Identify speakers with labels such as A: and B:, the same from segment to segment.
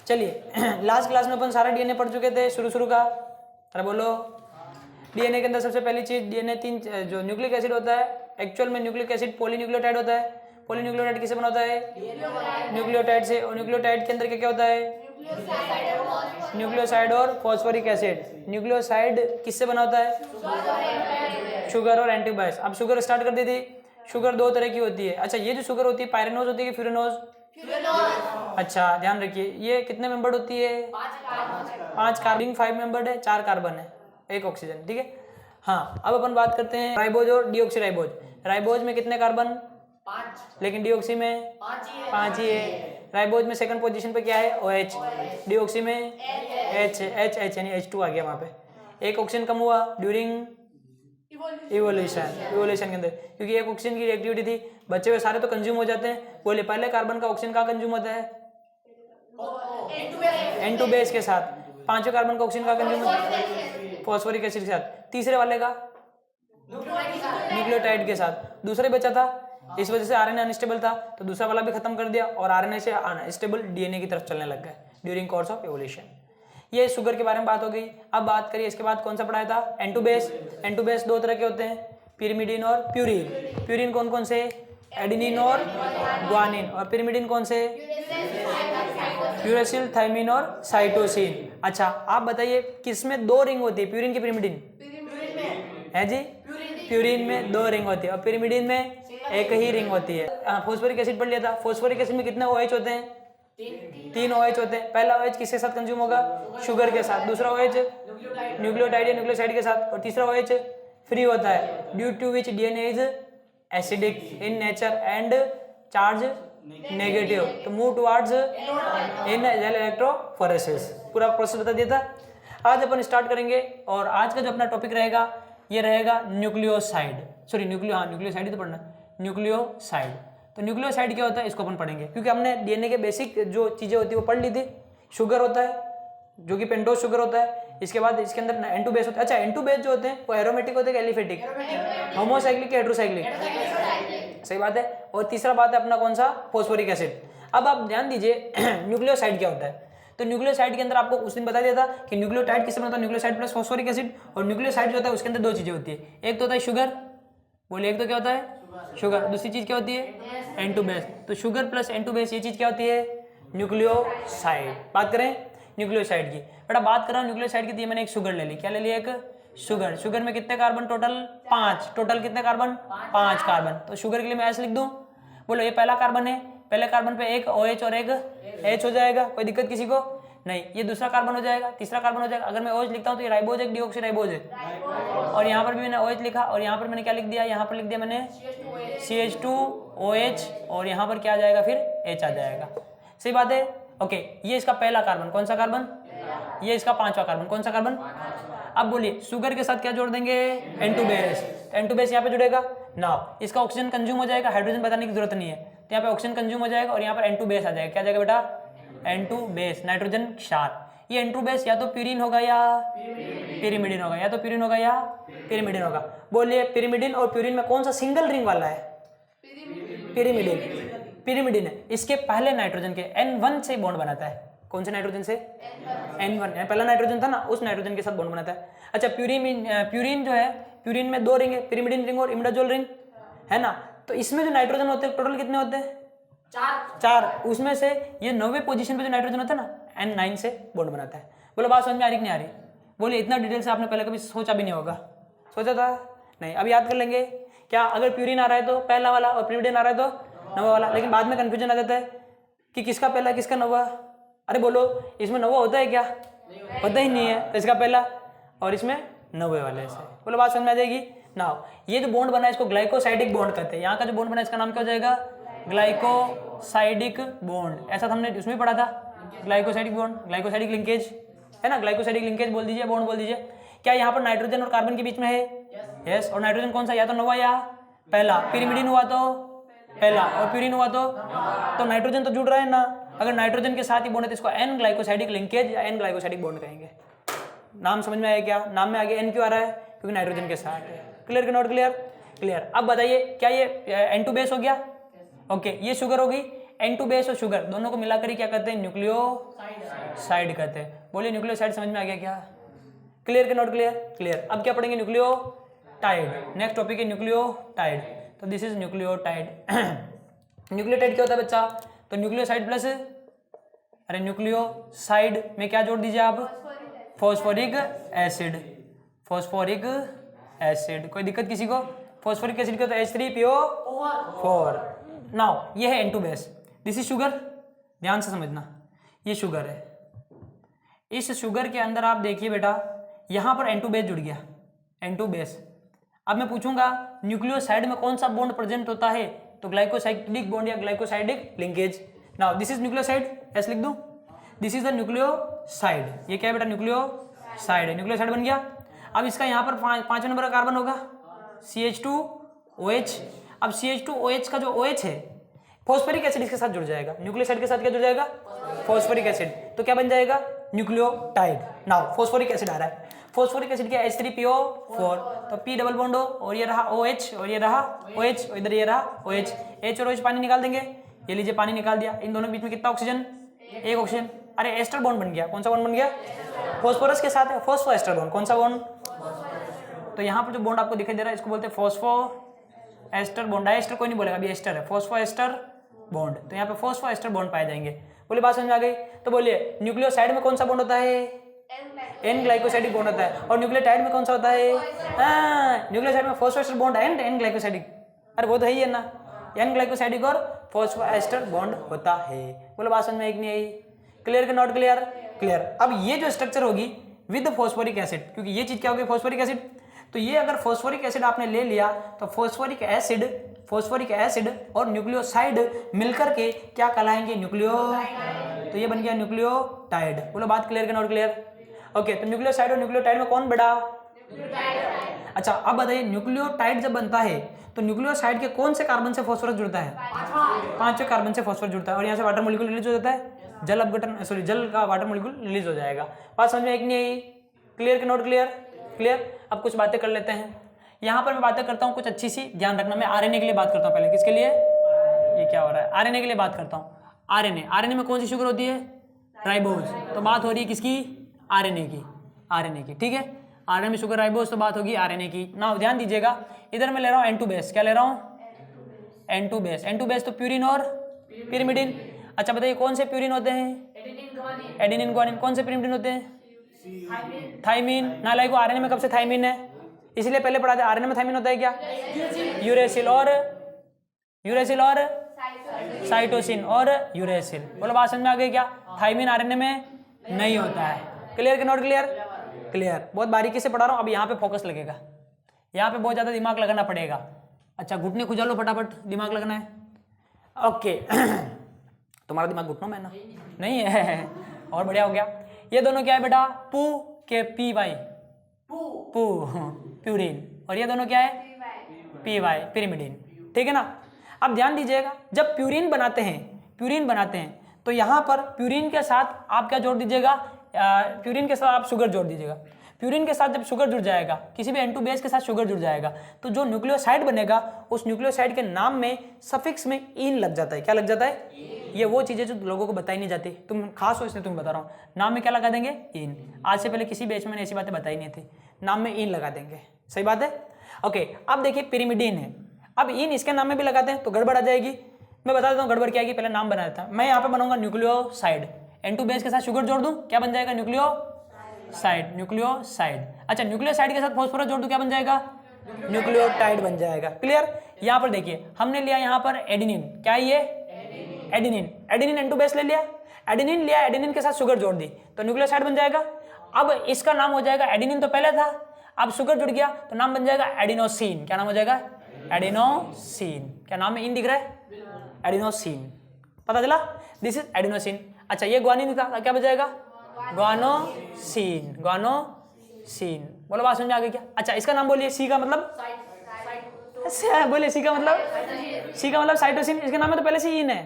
A: चलिए last class में अपन सारा डीएनए पढ़ चुके थे शुरू का। अरे बोलो, डीएनए के अंदर सबसे पहली चीज डीएनए तीन जो न्यूक्लिक एसिड होता है, एक्चुअल में न्यूक्लिक एसिड पॉलीन्यूक्लियोटाइड होता है। पॉलीन्यूक्लियोटाइड किससे बना होता है? न्यूक्लियोटाइड से। और न्यूक्लियोटाइड के अंदर क्या क्या होता है? न्यूक्लियोसाइड और फॉस्फोरिक एसिड। न्यूक्लियोसाइड किससे बना होता है? शुगर और एंटीबायोस। अब शुगर स्टार्ट कर दी थी। शुगर दो तरह की होती है। अच्छा, ये जो शुगर होती है पायरेनोज होती है कि फ्यूरेनोज? अच्छा ध्यान रखिए, ये कितने मेंबर्ड होती है? 5 कार्बन, 5 मेंबर्ड है, 4 कार्बन है, 1 ऑक्सीजन। ठीक है। हाँ, अब अपन बात करते हैं राइबोज और डीऑक्सीराइबोज। राइबोज में कितने कार्बन? 5। लेकिन डीऑक्सी में 5 ही है। राइबोज में सेकंड पोजीशन पे क्या है? OH। डीऑक्सी में H यानी H2 आ गया वहां पे। एक ऑक्सीजन कम हुआ ड्यूरिंग इवोल्यूशन के अंदर, क्योंकि एक ऑक्सीजन की रिएक्टिविटी थी। बचे हुए सारे तो कंज्यूम हो जाते हैं। बोले पहले कार्बन का ऑक्सीजन कहाँ कंज्यूम होता है? N2 बेस के साथ। पांचवें कार्बन का ऑक्सीजन कहाँ कंज्यूम होता है? फॉस्फोरिक एसिड के साथ। तीसरे वाले का न्यूक्लियोटाइड के साथ। दूसरे बचा था, इस वजह से आरएनए अनस्टेबल था, तो दूसरा वाला भी खत्म कर दिया और आरएनए से अनस्टेबल डीएनए की तरफ चलने लग गए ड्यूरिंग कोर्स ऑफ एवोल्यूशन। ये शुगर के बारे में बात हो गई। अब बात करिए इसके बाद कौन सा पढ़ाया था? N2 base. N2 बेस दो तरह के होते हैं, पिरिमिडिन और प्यूरिन। प्यूरिन कौन कौन से? एडेनिन और ग्वानिन। और पिरिमिडिन कौन से? यूरेसिल, थायमिन और साइटोसिन। अच्छा, आप बताइए किसमें 2 रिंग होती है, प्यूरिन की पिरिमिडिन? है जी, प्यूरिन में 2 रिंग होती है और पिरिमिडिन में एक ही रिंग होती है। फॉस्फोरिक एसिड पढ़ लिया था। फॉस्फोरिक एसिड में कितने OH होते हैं? 3 OH होते हैं। पहला OH किसके साथ कंज्यूम होगा? शुगर के साथ। दूसरा OH न्यूक्लियोटाइड या न्यूक्लियोसाइड के साथ। और तीसरा OH फ्री होता है, due to which DNA is acidic in nature and charge negative तो मूव टुवर्ड्स इन इलेक्ट्रोफोरेसिस। पूरा प्रोसेस बता दिया था। आज अपन स्टार्ट करेंगे और आज का जो अपना टॉपिक रहेगा ये रहेगा न्यूक्लियोसाइड। सॉरी न्यूक्लियोसाइड ही तो पढ़ना, न्यूक्लियोसाइड। तो न्यूक्लियोसाइड क्या होता है इसको अपन पढ़ेंगे, क्योंकि हमने डीएनए के बेसिक जो चीजें होती है वो पढ़ ली थी। शुगर होता है जो कि पेंटोज शुगर होता है। इसके बाद इसके अंदर N2 बेस होता है। अच्छा, N2 बेस जो होते हैं वो एरोमेटिक होते हैं कि एलिफेटिक? होमोसाइक्लिक या हेटेरोसाइक्लिक? सही बात है। और तीसरा बात है अपना कौन सा? Phosphoric acid. अब आप ध्यान दीजिए न्यूक्लियोसाइड क्या होता है। तो न्यूक्लियोसाइड के अंदर आपको उस दिन बता दिया था कि न्यूक्लियोटाइड किससे बनता है? Nucleoside plus phosphoric acid. और न्यूक्लियोसाइड जो होता है उसके अंदर 2 चीजें होती है। एक तो होता है शुगर, बोलिए एक तो क्या होता है? शुगर। दूसरी चीज क्या होती है? N2 base. तो शुगर प्लस N2 बेस ये चीज क्या होती है? न्यूक्लियोसाइड। बात करें न्यूक्लियोसाइड की, बेटा बात कर रहा हूँ न्यूक्लियोसाइड की, मैंने एक शुगर ले ली। क्या ले लिया? एक शुगर। शुगर में कितने कार्बन टोटल? 5। टोटल कितने कार्बन? 5 कार्बन। तो शुगर के लिए मैं ऐसे लिख दूं, बोलो ये पहला कार्बन है, पहले कार्बन पे एक OH और एक H हो जाएगा, कोई दिक्कत किसी को नहीं। ये दूसरा कार्बन हो जाएगा, तीसरा कार्बन हो जाएगा। अगर मैं OH लिखता हूँ तो ये राइबोज है, डीऑक्सीराइबोज है। और यहाँ पर भी मैंने OH लिखा और यहाँ पर मैंने क्या लिख दिया? यहाँ पर लिख दिया मैंने CH2OH और यहाँ पर क्या आ जाएगा? फिर H आ जाएगा। सही बात है। ओके, ये इसका पहला कार्बन। कौन सा कार्बन? ये इसका 5वां कार्बन। कौन सा कार्बन? अब बोलिए शुगर के साथ क्या जोड़ देंगे? N2 base. N2 बेस यहाँ पे जुड़ेगा ना, इसका ऑक्सीजन कंज्यूम हो जाएगा, हाइड्रोजन बताने की जरूरत नहीं है। तो यहाँ पे ऑक्सीजन कंज्यूम हो जाएगा और यहाँ पर N2 बेस आ जाएगा। क्या आ जाएगा बेटा? N2 बेस, नाइट्रोजन क्षार। ये N2 बेस या तो प्यूरिन होगा या पिरिमिडिन होगा, या तो प्यूरिन होगा या पिरिमिडिन होगा। बोलिए पिरिमिडिन और प्यूरिन में कौन सा सिंगल रिंग वाला है? पिरिमिडिन। पिरिमिडिन है। इसके पहले नाइट्रोजन के N1 से बॉन्ड बनाता है। कौन से नाइट्रोजन से? N1। पहला नाइट्रोजन था ना, उस नाइट्रोजन के साथ बॉन्ड बनाता है। अच्छा, प्यूरिन जो है, प्यूरिन में 2 रिंग है, पिरिमिडिन रिंग और इमिडाजोल रिंग, है ना। तो इसमें जो नाइट्रोजन होते हैं टोटल कितने होते हैं? 4। उसमें से ये 9वें पोजीशन पे जो नाइट्रोजन होता है ना, N9 से बॉन्ड बनाता है। बोलो बात समझ में आ रही कि नहीं आ रही? बोलिए इतना डिटेल से आपने पहले कभी सोचा भी नहीं होगा। सोचा था? नहीं। अब याद कर लेंगे क्या? अगर प्यूरिन आ रहा है तो पहला वाला और पिरिमिडिन आ रहा है तो 9वां वाला। लेकिन बाद में कंफ्यूजन आ जाता है कि किसका पहला किसका 9वां। अरे बोलो इसमें 9वां होता है क्या? होता ही नहीं है। तो इसका पहला और इसमें 9वें वाले से। बोलो बात समझ में आ जाएगी ना। ये जो बॉन्ड बना है इसको ग्लाइकोसाइडिक बॉन्ड कहते हैं। यहाँ का जो बॉन्ड बना है इसका नाम क्या हो जाएगा? Glycosidic bond. ऐसा हमने उसमें पढ़ा था, ग्लाइकोसाइडिक बॉन्ड, ग्लाइकोसाइडिक लिंकेज, है ना। ग्लाइकोसाइडिक लिंकेज बोल दीजिए, बॉन्ड बोल दीजिए। क्या यहाँ पर नाइट्रोजन और कार्बन के बीच में है? यस। और नाइट्रोजन कौन सा? या तो 9वां या पहला। पिरिमिडिन हुआ तो पहला और प्यूरिन हुआ तो नाइट्रोजन तो जुड़ रहा है ना। अगर नाइट्रोजन के साथ ही बॉन्ड है तो इसको N ग्लाइकोसाइडिक लिंकेज या N ग्लाइकोसाइडिक बॉन्ड कहेंगे। नाम समझ में आया क्या? नाम में आगे N क्यों आ रहा है? क्योंकि नाइट्रोजन के साथ है। क्लियर कि नॉट क्लियर? क्लियर। अब बताइए क्या ये N2 बेस हो गया? ओके, ये शुगर होगी। N2 बेस और शुगर दोनों को मिलाकर ही क्या करते हैं? साइड कहते हैं। बोलिए न्यूक्लियोसाइड समझ में आ गया क्या? क्लियर कि नॉट क्लियर? क्लियर। अब क्या पढ़ेंगे? न्यूक्लियोटाइड। नेक्स्ट टॉपिक है न्यूक्लियोटाइड। तो दिस इज न्यूक्लियोटाइड। न्यूक्लियोटाइड क्या होता है बच्चा? तो न्यूक्लियोसाइड प्लस, अरे न्यूक्लियोसाइड में क्या जोड़ दीजिए आप? Phosphoric acid. फॉस्फोरिक एसिड, कोई दिक्कत किसी को? फॉस्फोरिक एसिड का तो H3PO4। नाउ ये है N2 base, this is sugar. ध्यान से समझना, ये शुगर है। इस शुगर के अंदर आप देखिए बेटा, यहां पर N2 बेस जुड़ गया, N2 बेस। अब मैं पूछूंगा न्यूक्लियोसाइड में कौन सा बॉन्ड प्रेजेंट होता है? तो ग्लाइकोसाइक्लिक बॉन्ड या glycosidic linkage. Now this is nucleoside, ऐसे लिख दूं, दिस इज द न्यूक्लियोसाइड। ये क्या है बेटा? न्यूक्लियोसाइड है। न्यूक्लियोसाइड बन गया। अब इसका यहाँ पर 5वें नंबर का कार्बन होगा CH2OH। अब CH2OH का जो OH है, फॉस्फोरिक एसिड इसके साथ जुड़ जाएगा। न्यूक्लियोसाइड के साथ क्या जुड़ जाएगा? Phosphoric acid. तो क्या बन जाएगा? न्यूक्लियोटाइड। नाउ फॉस्फोरिक एसिड आ रहा है, फॉस्फोरिक एसिड क्या? H3PO4। तो P डबल बॉन्ड हो, और ये रहा OH, और ये रहा OH, और इधर ये रहा OH। H और OH पानी निकाल देंगे। ये लीजिए पानी निकाल दिया। इन दोनों के बीच में कितना ऑक्सीजन? एक ऑक्सीजन। अरे एस्टर बॉन्ड बन गया। कौन सा बॉन्ड बन गया? फॉस्फोरस के साथ है फॉस्फो एस्टर बॉन्ड। कौन सा बॉन्ड? तो यहाँ पर जो बॉन्ड आपको दिखाई दे रहा है, इसको बोलते हैं फॉस्फो एस्टर बॉन्ड। डाइएस्टर कोई नहीं बोलेगा, अभी एस्टर है, फॉस्फो एस्टर बॉन्ड। तो यहाँ पे फॉस्फो एस्टर बॉन्ड पाए जाएंगे। बोले बात समझ में आ गई? तो बोलिए न्यूक्लियोसाइड में कौन सा बॉन्ड होता है? एन ग्लाइकोसाइडिक बॉन्ड होता है। और न्यूक्लियोटाइड में कौन सा होता है? न्यूक्लियोसाइड में phospho ester bond and N glycosidic. अरे वो तो है ही है ना, एन ग्लाइकोसाइडिक और फॉस्फो एस्टर बॉन्ड होता है। बोले बात समझ में एक नहीं आई? क्लियर कि नॉट क्लियर? क्लियर। अब ये जो स्ट्रक्चर होगी विद फॉस्फोरिक एसिड, क्योंकि ये चीज क्या होगी? Phosphoric acid. तो ये अगर फॉस्फोरिक एसिड आपने ले लिया तो फॉस्फोरिक एसिड और न्यूक्लियोसाइड मिलकर के क्या कहलाएंगे? न्यूक्लियो। तो ये बन गया न्यूक्लियोटाइड। बोलो बात क्लियर कि नॉट क्लियर? ओके। तो न्यूक्लियोसाइड और न्यूक्लियोटाइड में कौन बड़ा? अच्छा अब बताइए, न्यूक्लियोटाइड जब बनता है तो न्यूक्लियोसाइड के कौन से कार्बन से फॉस्फोरस जुड़ता है? 5वें कार्बन से फॉस्फोरस जुड़ता है। और यहाँ से वाटर मॉलिक्यूल रिलीज हो जाता है, जल अपघटन, सॉरी जल का वाटर मॉलिक्यूल रिलीज हो जाएगा। बात समझ में एक नहीं आई? क्लियर कि नॉट क्लियर? क्लियर। अब कुछ बातें कर लेते हैं। यहाँ पर मैं बातें करता हूँ कुछ अच्छी सी, ध्यान रखना। मैं आरएनए के लिए बात करता हूँ पहले। किसके लिए? ये क्या हो रहा है? आरएनए के लिए बात करता हूँ। आरएनए में कौन सी शुगर होती है? राइबोज। तो बात हो रही है किसकी? आरएनए की। ठीक है, आरएनए में शुगर राइबोज, तो बात होगी आरएनए की। ना ध्यान दीजिएगा, इधर मैं ले रहा हूँ N2 बेस। क्या ले रहा हूँ? N2 base. तो प्यूरिन और पिरिमिडिन। अच्छा बताइए कौन से प्यूरिन होते हैं? Adenine guanine. कौन से पिरिमिडिन होते हैं? थाइमिन। नालायक को आरएनए में कब से थाइमिन है? इसलिए पहले पढ़ा था आरएनए में थाइमिन होता है क्या? यूरेसिल और साइटोसिन और यूरेसिल। बोलो बात समझ में आ गई क्या? थाइमिन आरएनए में नहीं होता है। क्लियर कि नॉट क्लियर? क्लियर। बहुत बारीकी से पढ़ा रहा हूँ। अब यहाँ पे फोकस लगेगा, यहाँ पे बहुत ज्यादा दिमाग लगाना पड़ेगा। अच्छा घुटने खुजा लो फटाफट, दिमाग लगना है। ओके तुम्हारा दिमाग घुटनों में ना नहीं है, और बढ़िया हो गया। ये दोनों क्या है बेटा? पू के PY, प्यूरिन। और ये दोनों क्या है? PY, pyrimidine. ठीक है ना। अब ध्यान दीजिएगा, जब प्यूरिन बनाते हैं तो यहाँ पर प्यूरिन के साथ आप क्या जोड़ दीजिएगा? प्यूरिन के साथ आप शुगर जोड़ दीजिएगा। प्यूरिन के साथ जब शुगर जुड़ जाएगा, किसी भी N2 बेस के साथ शुगर जुड़ जाएगा, तो जो न्यूक्लियोसाइड बनेगा उस न्यूक्लियोसाइड के नाम में सफिक्स में इन लग जाता है। क्या लग जाता है? ये वो चीजें जो लोगों को बताई नहीं जाती, तुम खास हो इसलिए तुम बता रहा हूँ। नाम में क्या लगा देंगे? इन। आज से पहले किसी बैच में ऐसी बातें बताई नहीं थी, नाम में इन लगा देंगे। सही बात है। ओके अब देखिए पिरिमिडिन है, अब इन इसके नाम में भी लगाते हैं तो गड़बड़ आ जाएगी। मैं बता देता हूँ गड़बड़ क्या है कि पहले नाम बना देता हूँ। मैं यहाँ पे बनाऊंगा न्यूक्लियोसाइड, N2 बेस के साथ शुगर जोड़ दूं, क्या बन जाएगा? न्यूक्लियोसाइड। अच्छा न्यूक्लियोसाइड के साथ फॉस्फोरस जोड़ दूं, क्या बन जाएगा? न्यूक्लियोटाइड बन जाएगा। क्लियर। यहाँ पर देखिए हमने लिया यहाँ पर एडेनिन। क्या है ये? एडेनिन N2 बेस ले लिया, एडेनिन के साथ शुगर जोड़ दी तो न्यूक्लियोसाइड बन जाएगा। अब इसका नाम हो जाएगा, एडेनिन तो पहले था, अब शुगर जुड़ गया तो नाम बन जाएगा एडिनोसिन। क्या नाम हो जाएगा? एडिनोसिन। क्या नाम में इन दिख रहा है? एडिनोसिन। पता चला? This is adenosine. अच्छा ये ग्वानिन था, क्या बन जाएगा? ग्वानोसिन। बोलो बात समझ में आ गई क्या? अच्छा इसका नाम बोलिए। सी का मतलब? बोलिए सी का मतलब साइटोसिन। इसके नाम में तो पहले से इन है,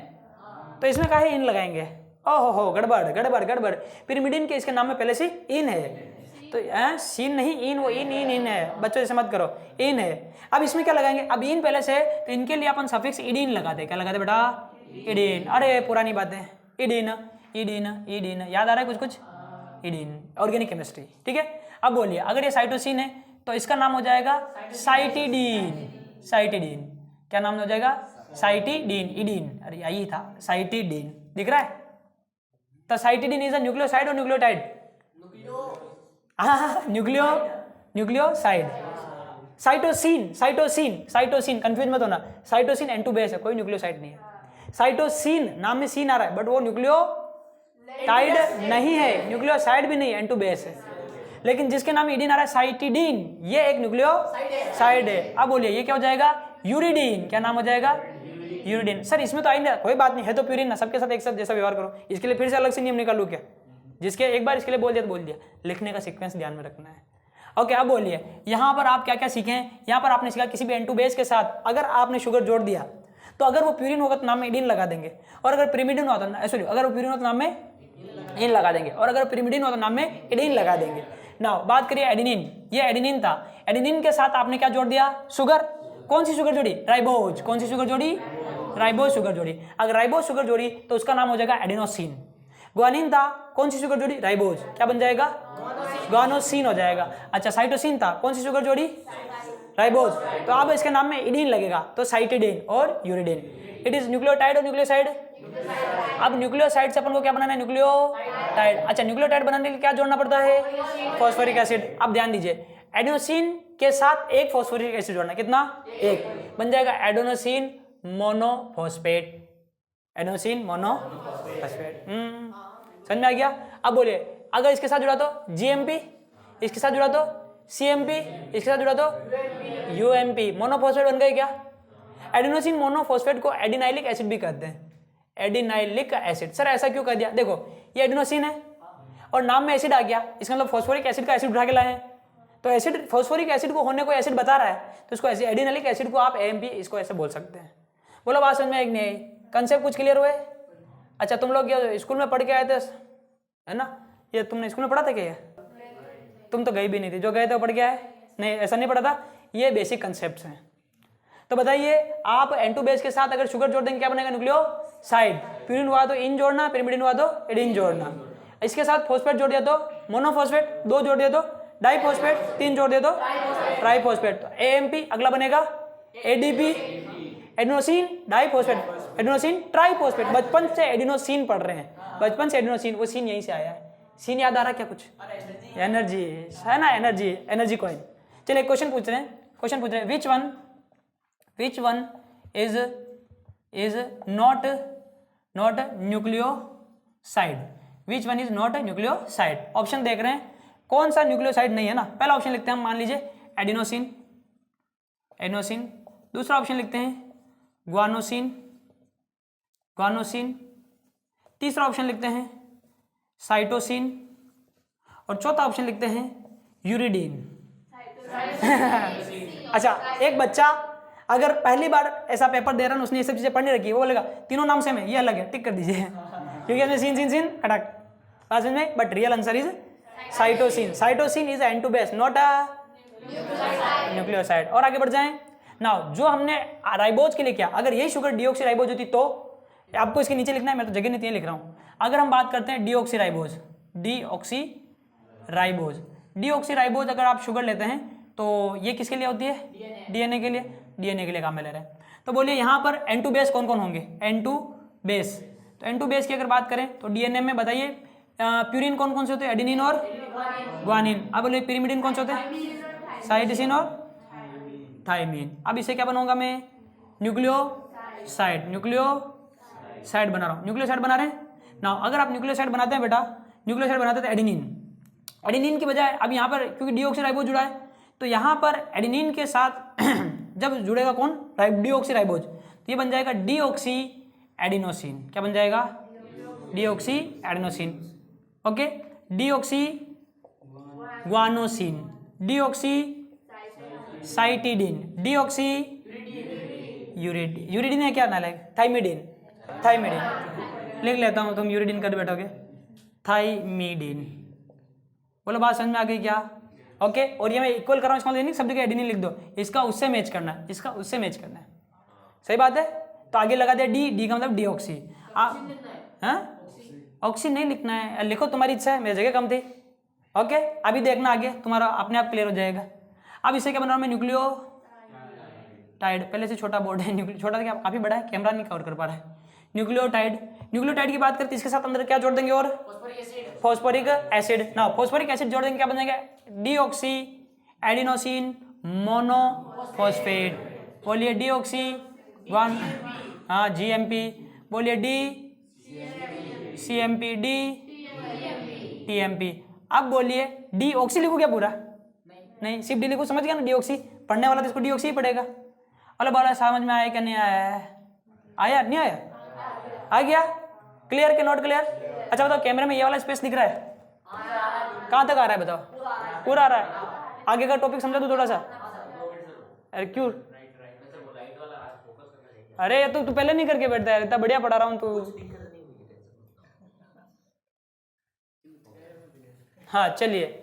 A: तो इसमें काहे इन लगाएंगे? ओहो गड़बड़। पिरिमिडिन के इसके नाम में पहले से इन है, तो सीन नहीं इन, वो इन है। बच्चों ऐसे मत करो, इन है। अब इसमें क्या लगाएंगे? अब इन पहले से, तो इनके लिए अपन सफिक्स इडीन लगाते। क्या लगाते बेटा? इडीन। अरे पुरानी बातें, इडीन। ईडीन ईडीन, याद आ रहा है कुछ कुछ, ईडीन, ऑर्गेनिक केमिस्ट्री, ठीक है। अब बोलिए अगर ये साइटोसिन है तो इसका नाम हो जाएगा साइटिडीन, साइटिडीन, क्या नाम हो जाएगा, साइटिडीन, ईडीन, अरे यही था साइटिडीन, दिख रहा है। तो साइटिडीन इज अ न्यूक्लियोसाइड और nucleotide, nucleoside. Cytosine, cytosine, cytosine confuse मत होना, साइटोसिन N2 बेस है, कोई न्यूक्लियोसाइड नहीं है। साइटोसिन नाम में सीन आ रहा है बट वो न्यूक्लियोटाइड नहीं है, न्यूक्लियोसाइड भी नहीं है, N2 बेस है। लेकिन जिसके नाम में ईडीन आ रहा है साइटिडीन, ये एक न्यूक्लियोसाइड है। अब बोलिए ये क्या हो जाएगा, यूरिडीन, क्या नाम हो जाएगा, यूरिडीन। सर इसमें तो आई नहीं, कोई बात नहीं है तो प्यूरिन ना, सबके साथ एक साथ जैसा व्यवहार करो। इसके लिए फिर से अलग से नियम निकालू क्या, जिसके एक बार इसके लिए बोल दिया तो बोल दिया, लिखने का सीक्वेंस ध्यान में रखना है। ओके अब बोलिए यहाँ पर आप क्या क्या सीखे हैं। यहाँ पर आपने सीखा किसी भी N2 बेस के साथ अगर आपने शुगर जोड़ दिया तो अगर वो प्यूरिन होगा तो नाम में ईडीन लगा देंगे, और अगर पिरिमिडिन होता तो सॉरी अगर वो प्यूरिन होता तो नाम में इन लगा देंगे, और अगर पिरिमिडिन होता तो नाम में ईडीन लगा देंगे। नाउ बात करिए एडेनिन, ये एडेनिन था, एडेनिन के साथ आपने क्या जोड़ दिया, शुगर। कौन सी शुगर जोड़ी, राइबोज। कौन सी शुगर जोड़ी, राइबोज शुगर जोड़ी। अगर राइबोज शुगर जोड़ी तो उसका नाम हो जाएगा एडेनोसिन। ग्वानिन था, कौन सी शुगर जोड़ी, राइबोज, क्या बन जाएगा, ग्वानोसिन हो जाएगा। अच्छा साइटोसिन था, कौन सी शुगर जोड़ी, राइबोज, तो अब इसके नाम में ईडीन लगेगा तो साइटिडीन और यूरिडीन। इट इज न्यूक्लियोटाइड और न्यूक्लियोसाइड। अब न्यूक्लियोसाइड से अपन को क्या बनाना है, न्यूक्लियोटाइड। अच्छा न्यूक्लियोटाइड बनाने के लिए क्या जोड़ना पड़ता है, फॉस्फोरिक एसिड। अब ध्यान दीजिए एडेनोसिन के साथ एक फॉस्फोरिक एसिड जोड़ना, कितना, एक, बन जाएगा एडेनोसिन मोनोफॉस्फेट, एडेनोसिन मोनोफॉस्फेट। समझ में आ गया। अब बोलिए अगर इसके साथ जुड़ा तो जीएमपी, इसके साथ जुड़ा तो सीएमपी, इसके साथ जुड़ा तो यूएमपी, मोनोफॉस्फेट बन गए क्या। एडेनोसिन मोनोफॉस्फेट को एडिनाइलिक एसिड भी कहते हैं, एडिनाइलिक एसिड। सर ऐसा क्यों कर दिया, देखो ये एडेनोसिन है और नाम में एसिड आ गया, इसका मतलब फॉस्फोरिक एसिड का एसिड उठा के लाए हैं, तो एसिड फॉस्फोरिक एसिड को होने को एसिड बता रहा है तो इसको एडिनाइलिक एसिड को आप एएमपी इसको ऐसे बोल सकते हैं। बोलो बात समझ में एक नहीं आई, कंसेप्ट कुछ क्लियर हुए। अच्छा तुम लोग ये स्कूल में पढ़ के आए थे है ना, ये तुमने स्कूल में पढ़ा था क्या, ये तुम तो गई भी नहीं थी, जो गए थे वो पढ़ के आए, नहीं ऐसा नहीं पढ़ा था। ये बेसिक कंसेप्ट हैं। तो बताइए आप N2 बेस के साथ अगर शुगर जोड़ देंगे क्या बनेगा, न्यूक्लियोसाइड। प्यूरिन हुआ तो इन जोड़ना, पिरिमिडिन हुआ तो एडिन जोड़ना। इसके साथ फॉस्फेट जोड़ दिया तो मोनोफॉस्फेट, 2 जोड़ दिया तो डाइफॉस्फेट, 3 जोड़ दिया तो ट्राइफॉस्फेट। तो एएमपी अगला बनेगा ADP, adenosine diphosphate, adenosine triphosphate. बचपन से एडिनोसिन पढ़ रहे हैं, बचपन से एडिनोसिन, वो सीन यहीं से आया है। सीन याद आ रहा है क्या कुछ, एनर्जी है ना, एनर्जी, एनर्जी कॉइन। चलिए क्वेश्चन पूछ रहे हैं, क्वेश्चन पूछ रहे हैं which one is not nucleoside, which one is not nucleoside. Option देख रहे हैं कौन सा न्यूक्लियोसाइड नहीं है ना। पहला ऑप्शन लिखते हैं हम, मान लीजिए एडिनोसिन, एडिनोसिन। दूसरा ऑप्शन लिखते हैं ग्वानोसिन, ग्वानोसिन। तीसरा ऑप्शन लिखते हैं साइटोसिन, और चौथा ऑप्शन लिखते हैं यूरिडीन। अच्छा एक बच्चा अगर पहली बार ऐसा पेपर दे रहा है, उसने ये सब चीजें पढ़ने रखी है, वो बोलेगा तीनों नाम सेम है, ये अलग है, टिक कर दीजिए क्योंकि इसमें सीन सीन सीन खटक बात में, but real answer is cytosine. Cytosine is N2 base, not a nucleoside. और आगे बढ़ जाएं। नाउ जो हमने राइबोज के लिए किया, अगर यही शुगर डीऑक्सी राइबोज होती तो आपको इसके नीचे लिखना है, मैं तो जगह नहीं लिख रहा हूं। अगर हम बात करते हैं deoxy ribose, deoxy ribose, deoxy ribose अगर आप शुगर लेते हैं तो ये किसके लिए होती है, डीएनए के लिए, डीएनए के लिए काम में ले रहे हैं। तो बोलिए यहाँ पर N2 बेस कौन कौन होंगे, N2 बेस। तो N2 बेस की अगर बात करें तो डीएनए में बताइए प्यूरिन कौन कौन से होते हैं, एडिनिन और ग्वानिन। अब बोलिए पिरिमिडिन कौन से होते हैं, साइटोसिन और थाइमिन। अब इसे क्या बनाऊंगा मैं, न्यूक्लियोसाइड, न्यूक्लियोसाइड बना रहा हूँ, न्यूक्लियोसाइड बना रहे हैं ना। अगर आप न्यूक्लियोसाइड बनाते हैं बेटा, न्यूक्लियोसाइड बनाते हैं तो एडिनिन, एडिनिन की बजाय अब यहाँ पर क्योंकि डीऑक्सीराइबोज जुड़ा है तो यहाँ पर एडिनिन के साथ जब जुड़ेगा कौन, डीऑक्सी राइबोज, तो ये बन जाएगा डीऑक्सी एडिनोसिन। क्या बन जाएगा, deoxy adenosine. Okay, deoxy guanosine, deoxy cytidine, deoxy uridine है क्या नाम, थाइमिडीन, थाइमिडीन लिख लेता हूँ, तुम यूरिडीन कर बैठोगे, थाइमिडीन। बोलो बात समझ में आ गई क्या। ओके, और ये मैं इक्वल कर रहा हूँ, इसका मतलब शब्द के एडिनिन लिख दो, इसका उससे मैच करना है, इसका उससे मैच करना है, सही बात है। तो आगे लगा दिया डी, डी का मतलब डीऑक्सी। हाँ ऑक्सी नहीं लिखना है, लिखो तुम्हारी इच्छा है, मेरी जगह कम थी। ओके, अभी देखना आगे तुम्हारा अपने आप क्लियर हो जाएगा। अब इसे क्या बना रहा हूं मैं, न्यूक्लियोटाइड। पहले से छोटा बोर्ड है, छोटा क्या काफी बड़ा है, कैमरा नहीं कवर कर पा रहा है। न्यूक्लियोटाइड, न्यूक्लियोटाइड की बात करते हैं, इसके साथ अंदर क्या जोड़ देंगे, और फॉस्फोरिक एसिड। ना फॉस्फोरिक एसिड जोड़ देंगे, क्या बन जाएगा, डीऑक्सी एडिनोसिन मोनोफॉस्फेट। बोलिए डीऑक्सी 1, हाँ जीएमपी, बोलिए डी सीएमपी, डी टीएमपी। अब बोलिए डीऑक्सी लिखू क्या पूरा, नहीं सिर्फ डी लिखू, समझ गया ना, डीऑक्सी पढ़ने वाला तो इसको डीऑक्सी ही पढ़ेगा। अरे बोला समझ में आया क्या नहीं आया, आया नहीं आया, आ गया, क्लियर के नोट क्लियर। अच्छा बताओ कैमरे में ये वाला स्पेस दिख रहा है, कहाँ तक आ रहा है बताओ, पूरा आ रहा है, आगे का टॉपिक समझा दो थोड़ा सा। अरे क्यों, अरे ये तो तू पहले नहीं करके बैठता है, इतना बढ़िया पढ़ा रहा हूँ तू। हाँ चलिए,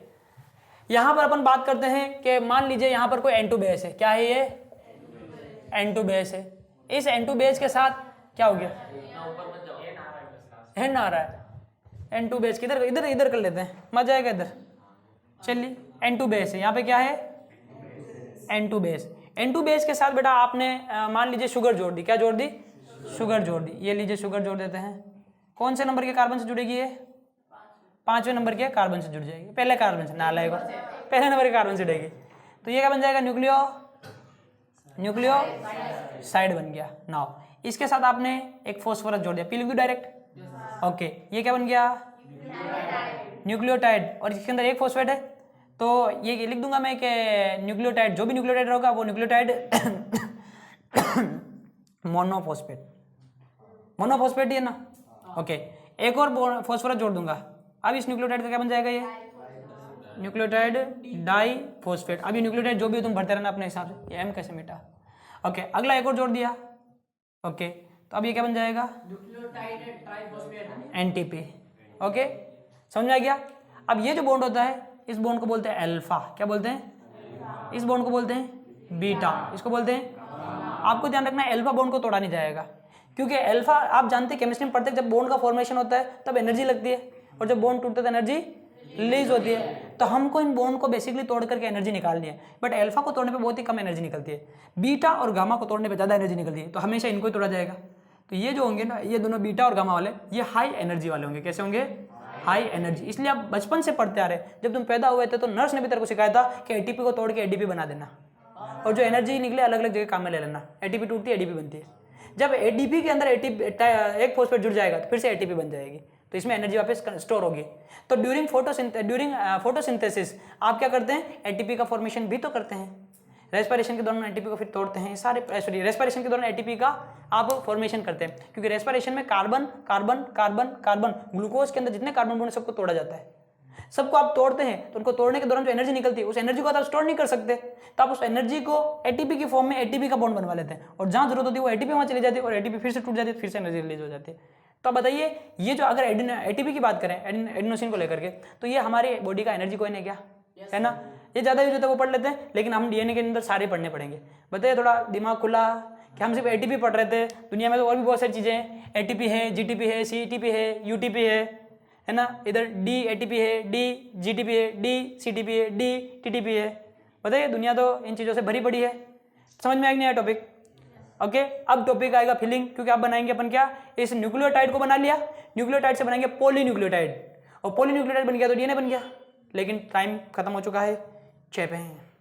A: यहां पर अपन बात करते हैं कि मान लीजिए यहां पर कोई N2 बेस है, क्या है ये, N2 बेस है। इस N2 बेस के साथ क्या हो गया, N आ रहा है, N2 बेस किधर, इधर इधर कर लेते हैं, मजा आएगा इधर। चलिए N2 बेस है, यहाँ पे क्या है, N2 बेस। N2 बेस के साथ बेटा आपने मान लीजिए शुगर जोड़ दी, क्या जोड़ दी, शुगर जोड़ दी। ये लीजिए शुगर जोड़ देते हैं, कौन से नंबर के कार्बन से जुड़ेगी ये, 5वें नंबर के कार्बन से जुड़ जाएगी, पहले कार्बन से, नालायक पहले नंबर के कार्बन से जुड़ेगी। तो ये क्या बन जाएगा, न्यूक्लियोसाइड बन गया। नाउ इसके साथ आपने एक फॉस्फोरस जोड़ दिया, पी लिख दो डायरेक्ट। ओके, ये क्या बन गया, न्यूक्लियोटाइड, और इसके अंदर एक फॉस्फेट है, तो ये लिख दूंगा मैं कि न्यूक्लियोटाइड, जो भी न्यूक्लियोटाइड होगा वो न्यूक्लियोटाइड मोनोफॉस्फेट ही है ना। ओके, एक और फॉस्फोरस जोड़ दूंगा, अब इस न्यूक्लियोटाइड का क्या बन जाएगा, ये न्यूक्लियोटाइड डाइफॉस्फेट। अब ये न्यूक्लियोटाइड जो भी तुम भरते रहना अपने हिसाब से, ये एम कैसे मिटा। ओके, अगला एक और जोड़ दिया। ओके, तो अब ये क्या बन जाएगा, एनटीपी। ओके, समझ में आ गया। अब ये जो बॉन्ड होता है, इस बॉन्ड को बोलते हैं अल्फा, क्या बोलते हैं, इस बॉन्ड को बोलते हैं बीटा, इसको बोलते हैं। आपको ध्यान रखना है अल्फा बॉन्ड को तोड़ा नहीं जाएगा, क्योंकि अल्फा आप जानते हैं केमिस्ट्री में पढ़ते हैं, जब बॉन्ड का फॉर्मेशन होता है तब एनर्जी लगती है, और जब बॉन्ड टूटता है तो एनर्जी रिलीज होती है। तो हमको इन बॉन्ड को बेसिकली तोड़ करके एनर्जी निकालनी है, बट अल्फा को तोड़ने पे बहुत ही कम एनर्जी निकलती है, बीटा और गामा को तोड़ने पे ज़्यादा एनर्जी निकलती है, तो हमेशा इनको ही तोड़ा जाएगा। तो ये जो होंगे ना, ये दोनों बीटा और गामा वाले, ये हाई एनर्जी वाले होंगे। कैसे होंगे, हाई एनर्जी। इसलिए आप बचपन से पढ़ते आ रहे, जब तुम पैदा हुए थे तो नर्स ने भी तेरे को सिखाया था कि एटीपी को तोड़ के एडीपी बना देना, और जो एनर्जी निकले अलग अलग जगह काम में ले लेना। एटीपी टूटती है, एडीपी बनती है। जब एडीपी के अंदर एक फॉस्फेट जुड़ जाएगा तो फिर से एटीपी बन जाएगी, तो इसमें एनर्जी वापस स्टोर होगी। तो ड्यूरिंग फोटोसिंथेसिस आप क्या करते हैं, एटीपी का फॉर्मेशन भी तो करते हैं। रेस्पिरेशन के दौरान एटीपी को फिर तोड़ते हैं, सारे रेस्पिरेशन के दौरान एटीपी का आप फॉर्मेशन करते हैं, क्योंकि रेस्पिरेशन में carbon carbon carbon carbon, glucose के अंदर जितने कार्बन बॉन्ड सबको तोड़ा जाता है। सबको आप तोड़ते हैं तो उनको तोड़ने के दौरान जो एनर्जी निकलती है, उस एनर्जी को आप स्टोर नहीं कर सकते, तो आप उस एनर्जी को एटीपी की फॉर्म में एटीपी का बॉन्ड बनवा लेते हैं, और जहां जरूरत होती है वो एटीपी वहां चली जाती है, और एटीपी फिर से टूट जाती है, फिर से एनर्जी रिलीज हो जाती है। तो आप बताइए, ये जो अगर एटीपी की बात करें, एडिनोसिन को लेकर के, तो ये हमारी बॉडी का एनर्जी कोइन है क्या, है ना। ये ज्यादा यूज होता है वो पढ़ लेते हैं, लेकिन हम डीएनए के अंदर सारे पढ़ने पड़ेंगे। बताइए, थोड़ा दिमाग खुला कि हम सिर्फ एटीपी पढ़ रहे थे, दुनिया में तो और भी बहुत सारी चीजें हैं। एटीपी है, जीटीपी है, सीटीपी है, यूटीपी है ना। इधर डी एटीपी है, डी जीटीपी है, डी सीटीपी है, डी टीटीपी है। बताइए, दुनिया तो इन चीज़ों से भरी पड़ी है। समझ में आएगा नहीं आया टॉपिक। ओके, अब टॉपिक आएगा फिलिंग, क्योंकि अब बनाएंगे अपन क्या, इस न्यूक्लियोटाइड को बना लिया, न्यूक्लियोटाइड से बनाएंगे पॉलीन्यूक्लियोटाइड, और पॉलीन्यूक्लियोटाइड बन गया तो डीएनए बन गया। लेकिन टाइम खत्म हो चुका है, चेप है।